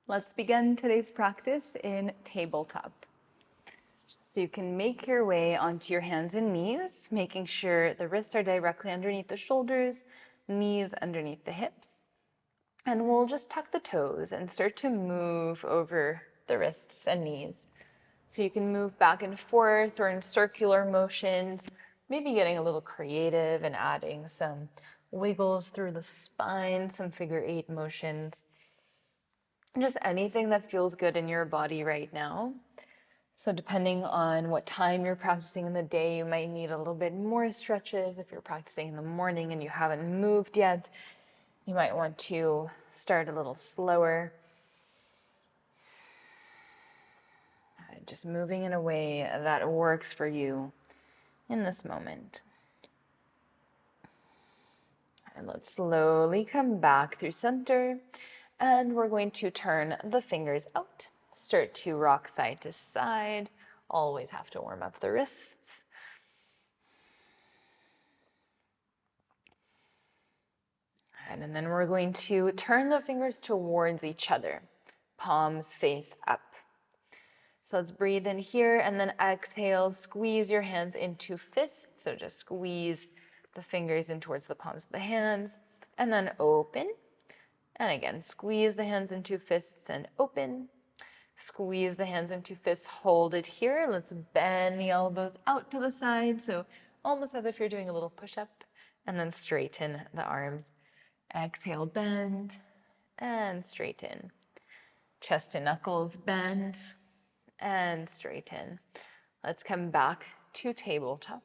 Let's begin today's practice in tabletop. So you can make your way onto your hands and knees, making sure the wrists are directly underneath the shoulders, knees underneath the hips. And we'll just tuck the toes and start to move over the wrists and knees. So you can move back and forth or in circular motions, maybe getting a little creative and adding some wiggles through the spine, some figure eight motions. Just anything that feels good in your body right now. So depending on what time you're practicing in the day, you might need a little bit more stretches. If you're practicing in the morning and you haven't moved yet, you might want to start a little slower. Just moving in a way that works for you in this moment. And let's slowly come back through center. And we're going to turn the fingers out. Start to rock side to side. Always have to warm up the wrists. And then we're going to turn the fingers towards each other. Palms face up. So let's breathe in here and then exhale. Squeeze your hands into fists. So just squeeze the fingers in towards the palms of the hands. And then open. And again, squeeze the hands into fists and open. Squeeze the hands into fists, hold it here. Let's bend the elbows out to the side. So almost as if you're doing a little push-up, and then straighten the arms. Exhale, bend, and straighten. Chest and knuckles, bend, and straighten. Let's come back to tabletop.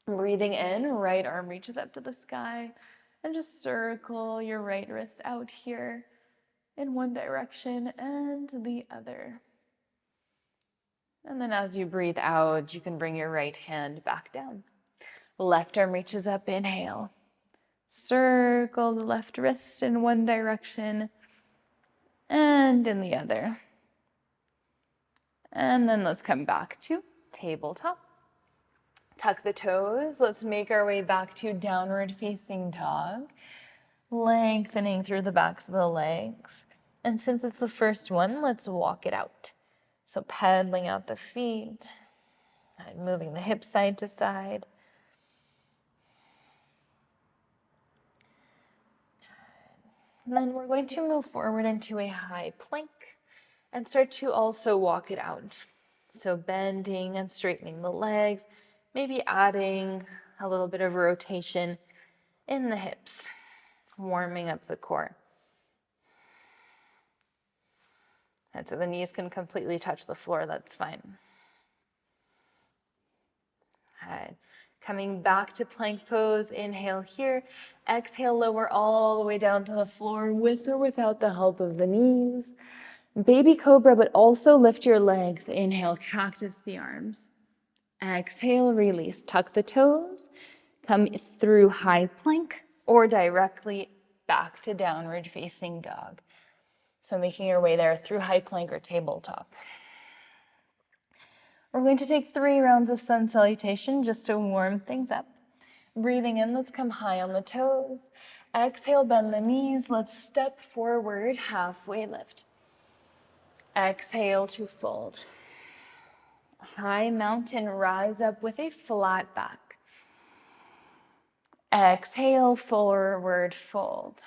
Breathing in, right arm reaches up to the sky, and just circle your right wrist out here in one direction and the other. And then as you breathe out, you can bring your right hand back down. Left arm reaches up, inhale. Circle the left wrist in one direction and in the other. And then let's come back to tabletop. Tuck the toes. Let's make our way back to downward facing dog. Lengthening through the backs of the legs. And since it's the first one, let's walk it out. So pedaling out the feet, and moving the hips side to side. And then we're going to move forward into a high plank and start to also walk it out. So bending and straightening the legs, maybe adding a little bit of rotation in the hips, warming up the core. And so the knees can completely touch the floor, that's fine. Good. Coming back to plank pose, inhale here. Exhale, lower all the way down to the floor with or without the help of the knees. Baby cobra, but also lift your legs. Inhale, cactus the arms. Exhale, release. Tuck the toes. Come through high plank or directly back to downward facing dog. So making your way there through high plank or tabletop. We're going to take 3 rounds of sun salutation just to warm things up. Breathing in, let's come high on the toes. Exhale, bend the knees. Let's step forward, halfway lift. Exhale to fold. High mountain, rise up with a flat back. Exhale, forward fold.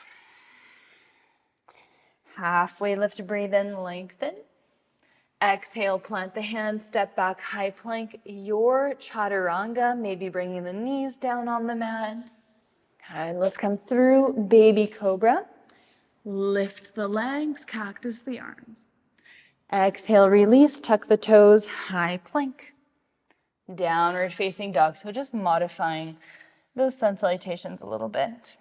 Halfway lift, breathe in, lengthen. Exhale, plant the hands, step back, high plank. Your chaturanga, maybe bringing the knees down on the mat. And let's come through baby cobra. Lift the legs, cactus the arms. Exhale, release, tuck the toes, high plank. Downward facing dog. So just modifying those sun salutations a little bit.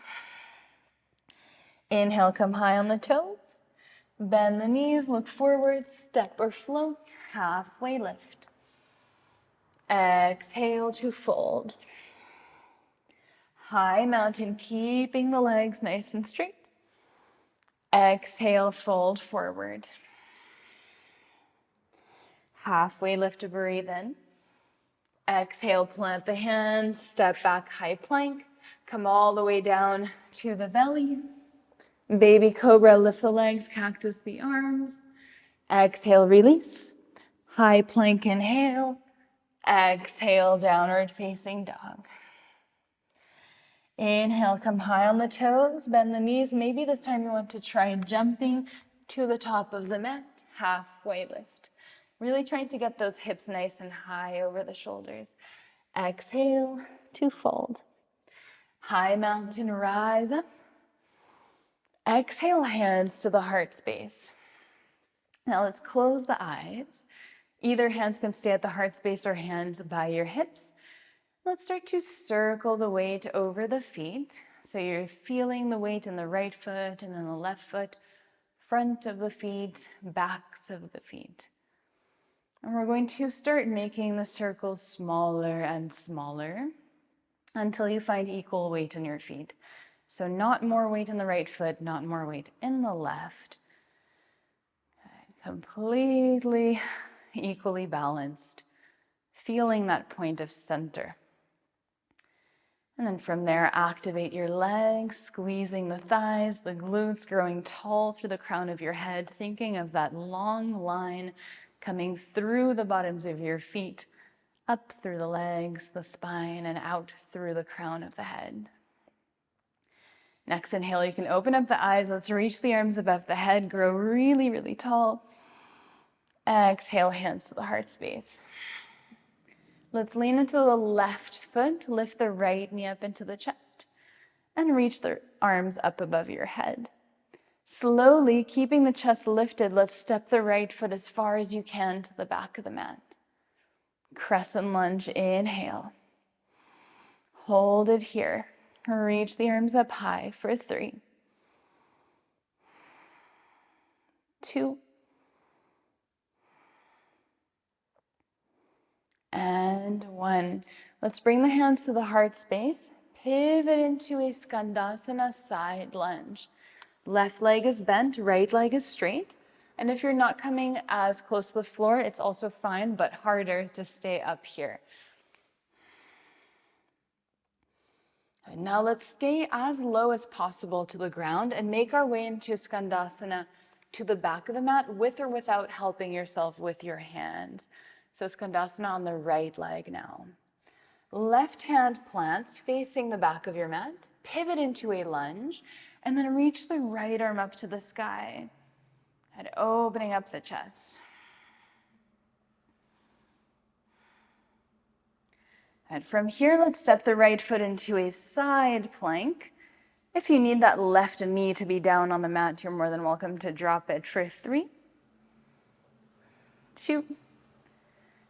Inhale, come high on the toes. Bend the knees, look forward, step or float, halfway lift. Exhale to fold. High mountain, keeping the legs nice and straight. Exhale, fold forward. Halfway lift to breathe in. Exhale, plant the hands, step back, high plank. Come all the way down to the belly. Baby cobra, lift the legs, cactus the arms. Exhale, release. High plank, inhale. Exhale, downward facing dog. Inhale, come high on the toes, bend the knees. Maybe this time you want to try jumping to the top of the mat, halfway lift. Really trying to get those hips nice and high over the shoulders. Exhale to fold. High mountain, rise up. Exhale, hands to the heart space. Now let's close the eyes. Either hands can stay at the heart space or hands by your hips. Let's start to circle the weight over the feet. So you're feeling the weight in the right foot and then the left foot, front of the feet, backs of the feet. And we're going to start making the circles smaller and smaller until you find equal weight in your feet. So not more weight in the right foot, not more weight in the left. Completely equally balanced, feeling that point of center. And then from there, activate your legs, squeezing the thighs, the glutes, growing tall through the crown of your head, thinking of that long line coming through the bottoms of your feet, up through the legs, the spine, and out through the crown of the head. Next inhale, you can open up the eyes. Let's reach the arms above the head, grow really, really tall. Exhale, hands to the heart space. Let's lean into the left foot, lift the right knee up into the chest, and reach the arms up above your head. Slowly, keeping the chest lifted, let's step the right foot as far as you can to the back of the mat. Crescent lunge, inhale. Hold it here. Reach the arms up high for 3, 2, and 1. Let's bring the hands to the heart space. Pivot into a Skandasana side lunge. Left leg is bent, right leg is straight. And if you're not coming as close to the floor, it's also fine, but harder to stay up here. And now let's stay as low as possible to the ground and make our way into Skandasana to the back of the mat with or without helping yourself with your hands. So Skandasana on the right leg now. Left hand plants facing the back of your mat, pivot into a lunge, and then reach the right arm up to the sky and opening up the chest. And from here, let's step the right foot into a side plank. If you need that left knee to be down on the mat, you're more than welcome to drop it for 3, 2,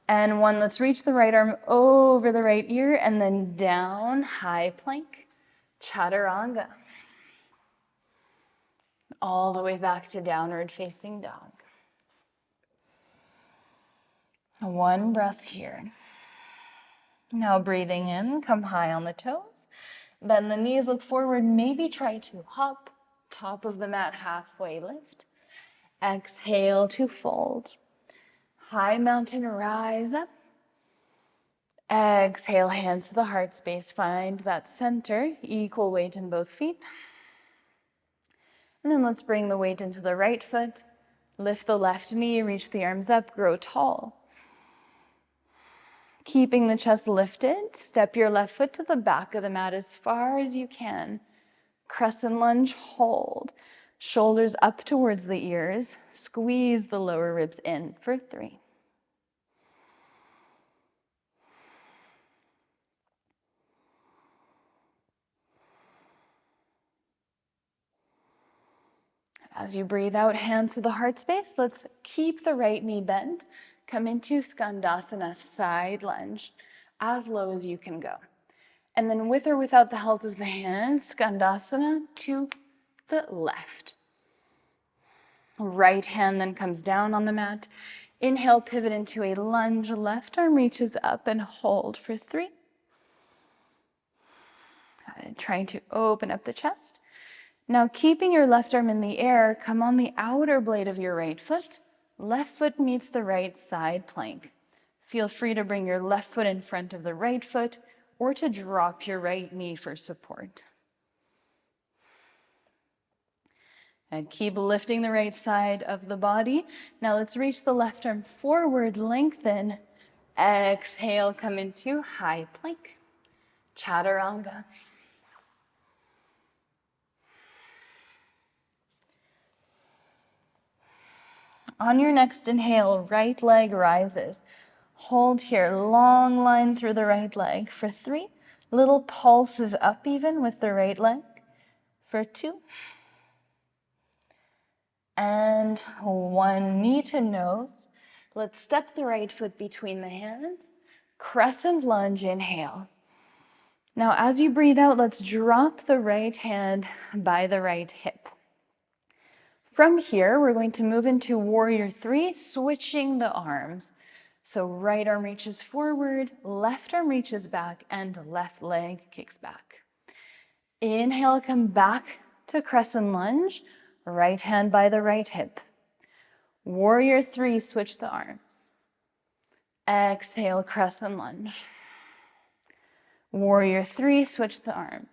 and 1. Let's reach the right arm over the right ear and then down, high plank, chaturanga. All the way back to downward facing dog. 1 breath here. Now breathing in, come high on the toes. Bend the knees, look forward, maybe try to hop, top of the mat, halfway lift. Exhale to fold. High mountain, rise up. Exhale, hands to the heart space. Find that center, equal weight in both feet. And then let's bring the weight into the right foot. Lift the left knee, reach the arms up, grow tall. Keeping the chest lifted, step your left foot to the back of the mat as far as you can. Crescent lunge, hold. Shoulders up towards the ears. Squeeze the lower ribs in for 3. As you breathe out, hands to the heart space, let's keep the right knee bent. Come into Skandasana side lunge, as low as you can go. And then with or without the help of the hands, Skandasana to the left. Right hand then comes down on the mat. Inhale, pivot into a lunge. Left arm reaches up and hold for 3. Trying to open up the chest. Now keeping your left arm in the air, come on the outer blade of your right foot. Left foot meets the right side plank. Feel free to bring your left foot in front of the right foot or to drop your right knee for support. And keep lifting the right side of the body. Now let's reach the left arm forward, lengthen. Exhale, come into high plank, chaturanga. On your next inhale, right leg rises. Hold here, long line through the right leg for 3. Little pulses up even with the right leg for 2. And 1, knee to nose. Let's step the right foot between the hands. Crescent lunge, inhale. Now as you breathe out, let's drop the right hand by the right hip. From here, we're going to move into warrior 3, switching the arms. So right arm reaches forward, left arm reaches back, and left leg kicks back. Inhale, come back to crescent lunge, right hand by the right hip. Warrior 3, switch the arms. Exhale, crescent lunge. Warrior 3, switch the arms.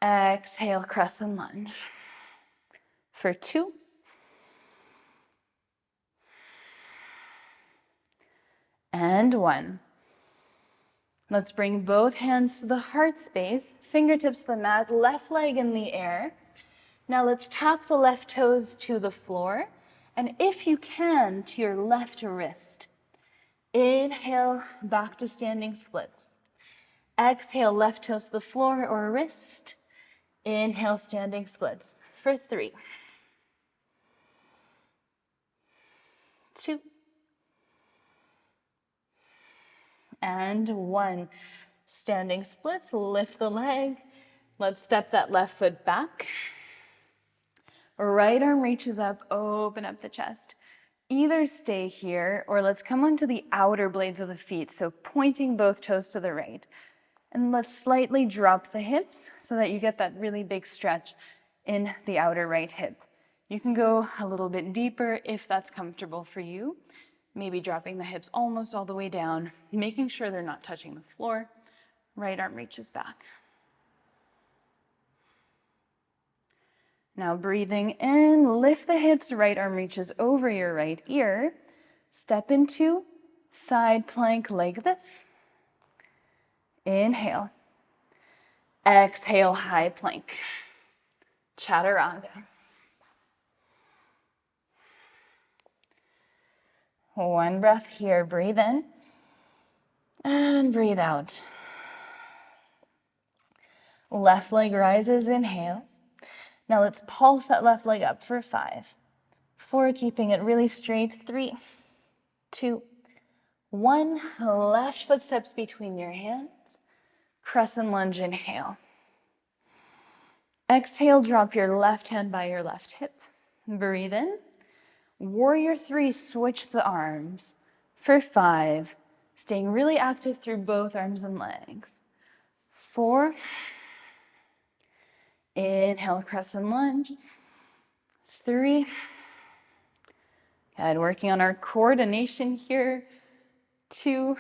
Exhale, crescent lunge. For 2. And 1. Let's bring both hands to the heart space, fingertips to the mat, left leg in the air. Now let's tap the left toes to the floor, and if you can, to your left wrist. Inhale, back to standing splits. Exhale, left toes to the floor or wrist. Inhale, standing splits for 3. 2. And 1. Standing splits, lift the leg. Let's step that left foot back. Right arm reaches up, open up the chest. Either stay here or let's come onto the outer blades of the feet, so pointing both toes to the right. And let's slightly drop the hips so that you get that really big stretch in the outer right hip. You can go a little bit deeper if that's comfortable for you. Maybe dropping the hips almost all the way down, making sure they're not touching the floor. Right arm reaches back. Now breathing in, lift the hips, right arm reaches over your right ear. Step into side plank like this. Inhale. Exhale, high plank. Chaturanga. 1 breath here, breathe in and breathe out. Left leg rises, inhale. Now let's pulse that left leg up for 5, 4, keeping it really straight, 3, 2, 1. Left foot steps between your hands. Crescent lunge, inhale. Exhale, drop your left hand by your left hip. Breathe in. Warrior 3, switch the arms for 5, staying really active through both arms and legs. 4. Inhale, crescent lunge. 3. Good, working on our coordination here. 2.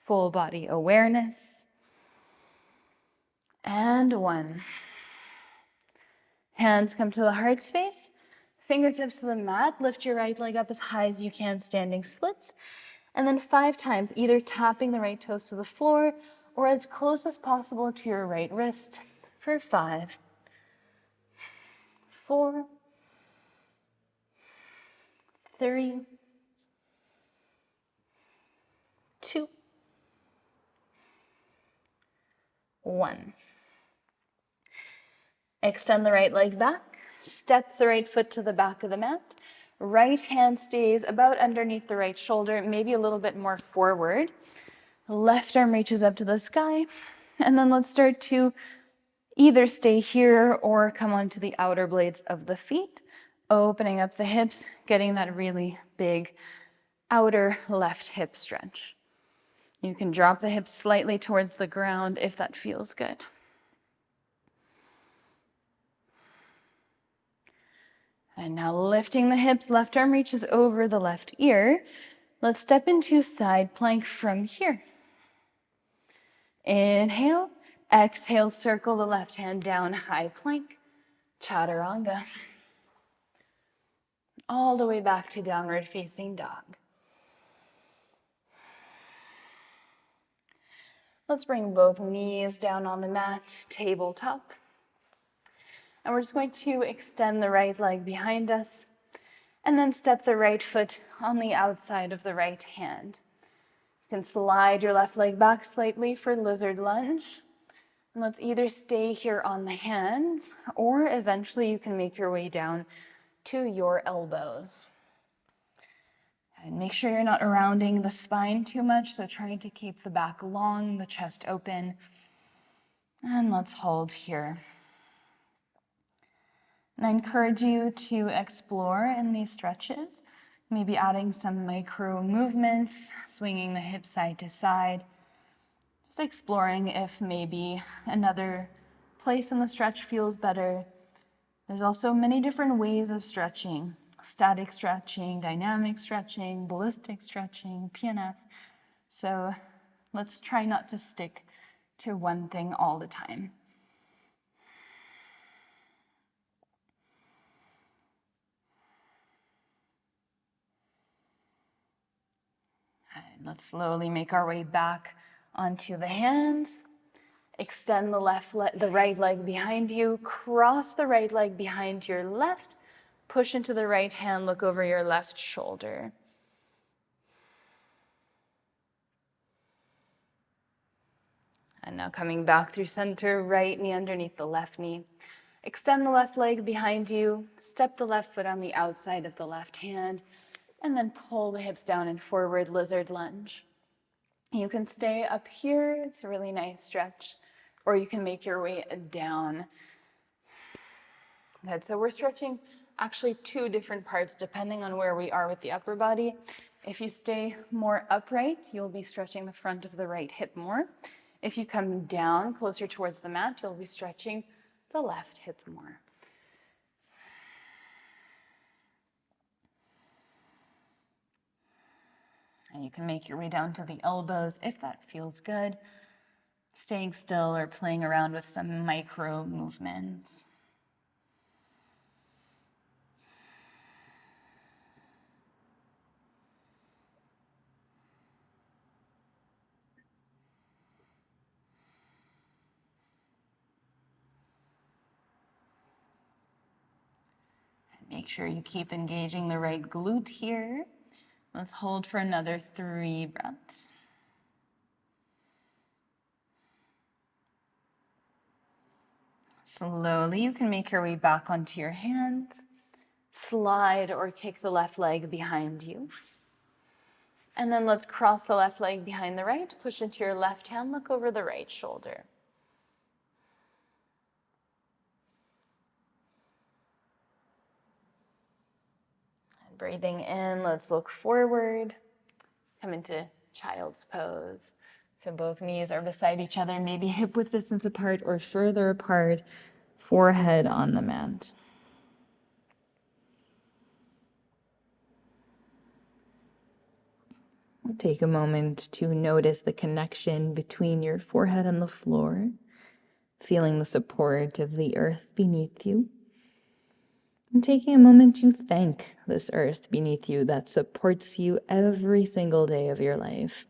Full body awareness. And 1. Hands come to the heart space. Fingertips to the mat. Lift your right leg up as high as you can, standing splits. And then 5 times, either tapping the right toes to the floor or as close as possible to your right wrist for 5, 4, 3, 2, 1. Extend the right leg back. Step the right foot to the back of the mat. Right hand stays about underneath the right shoulder, maybe a little bit more forward. Left arm reaches up to the sky. And then let's start to either stay here or come onto the outer blades of the feet, opening up the hips, getting that really big outer left hip stretch. You can drop the hips slightly towards the ground if that feels good. And now lifting the hips, left arm reaches over the left ear. Let's step into side plank from here. Inhale, exhale, circle the left hand down, high plank, Chaturanga. All the way back to downward facing dog. Let's bring both knees down on the mat, tabletop. And we're just going to extend the right leg behind us and then step the right foot on the outside of the right hand. You can slide your left leg back slightly for lizard lunge. And let's either stay here on the hands or eventually you can make your way down to your elbows. And make sure you're not rounding the spine too much, so trying to keep the back long, the chest open. And let's hold here. And I encourage you to explore in these stretches, maybe adding some micro movements, swinging the hips side to side, just exploring if maybe another place in the stretch feels better. There's also many different ways of stretching: static stretching, dynamic stretching, ballistic stretching, PNF. So let's try not to stick to one thing all the time. And let's slowly make our way back onto the hands. Extend the right leg behind you, cross the right leg behind your left, push into the right hand, look over your left shoulder. And now coming back through center, right knee underneath the left knee. Extend the left leg behind you, step the left foot on the outside of the left hand, and then pull the hips down and forward, lizard lunge. You can stay up here, it's a really nice stretch, or you can make your way down. Good. So we're stretching actually two different parts depending on where we are with the upper body. If you stay more upright, you'll be stretching the front of the right hip more. If you come down closer towards the mat, you'll be stretching the left hip more. And you can make your way down to the elbows if that feels good, staying still or playing around with some micro movements. Make sure you keep engaging the right glute here. Let's hold for another 3 breaths. Slowly, you can make your way back onto your hands. Slide or kick the left leg behind you. And then let's cross the left leg behind the right, push into your left hand, look over the right shoulder. And breathing in, let's look forward, come into child's pose. So both knees are beside each other, maybe hip width distance apart or further apart, forehead on the mat. Take a moment to notice the connection between your forehead and the floor, feeling the support of the earth beneath you, and taking a moment to thank this earth beneath you that supports you every single day of your life.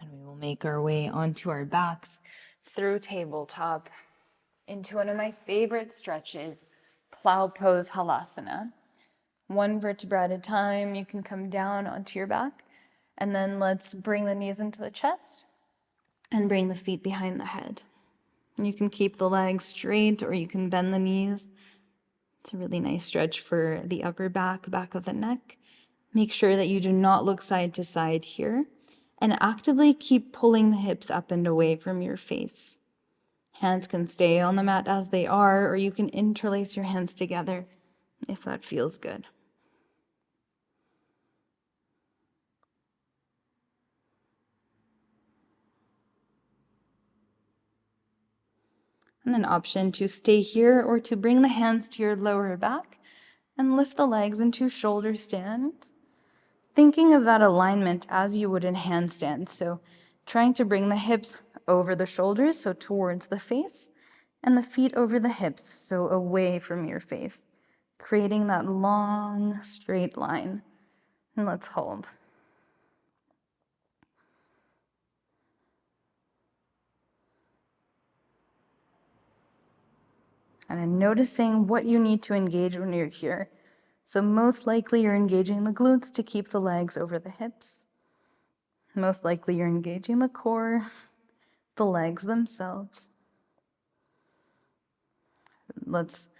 And we will make our way onto our backs through tabletop into one of my favorite stretches, plow pose halasana. One vertebra at a time, you can come down onto your back, and then let's bring the knees into the chest and bring the feet behind the head. You can keep the legs straight or you can bend the knees. It's a really nice stretch for the upper back, back of the neck. Make sure that you do not look side to side here, and actively keep pulling the hips up and away from your face. Hands can stay on the mat as they are, or you can interlace your hands together if that feels good. And an option to stay here or to bring the hands to your lower back and lift the legs into shoulder stand. Thinking of that alignment as you would in handstand. So trying to bring the hips over the shoulders, so towards the face, and the feet over the hips, so away from your face, creating that long, straight line. And let's hold. And I'm noticing what you need to engage when you're here. So most likely you're engaging the glutes to keep the legs over the hips. Most likely you're engaging the core, the legs themselves. Let's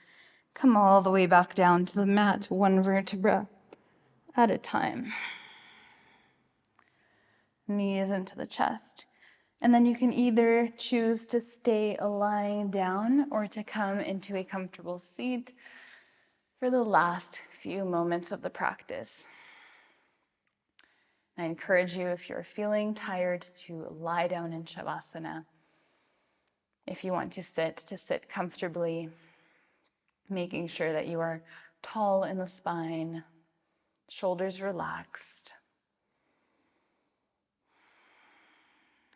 come all the way back down to the mat, one vertebra at a time. Knees into the chest. And then you can either choose to stay lying down or to come into a comfortable seat for the last few moments of the practice. I encourage you, if you're feeling tired, to lie down in Shavasana. If you want to sit comfortably, making sure that you are tall in the spine, shoulders relaxed.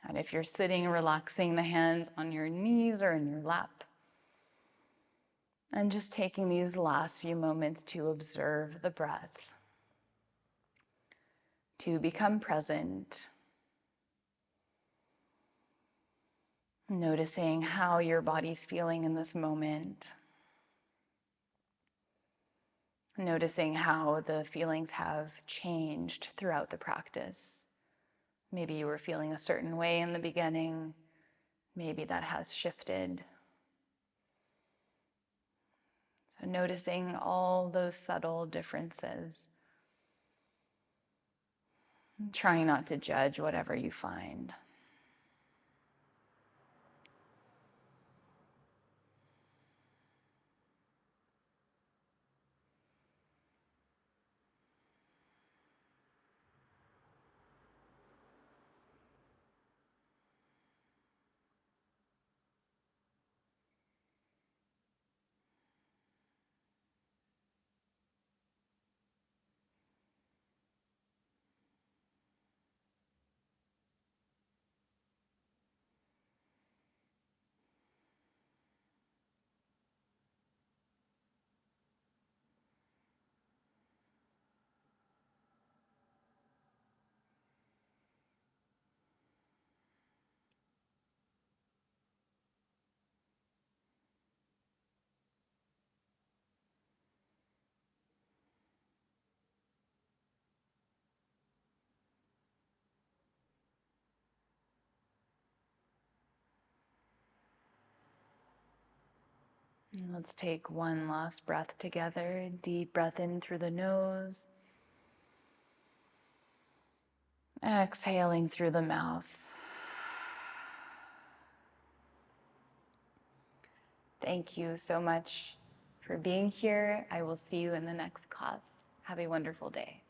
And if you're sitting, relaxing the hands on your knees or in your lap. And just taking these last few moments to observe the breath, to become present, noticing how your body's feeling in this moment, noticing how the feelings have changed throughout the practice. Maybe you were feeling a certain way in the beginning, maybe that has shifted. So noticing all those subtle differences. Trying not to judge whatever you find. And let's take one last breath together. Deep breath in through the nose. Exhaling through the mouth. Thank you so much for being here. I will see you in the next class. Have a wonderful day.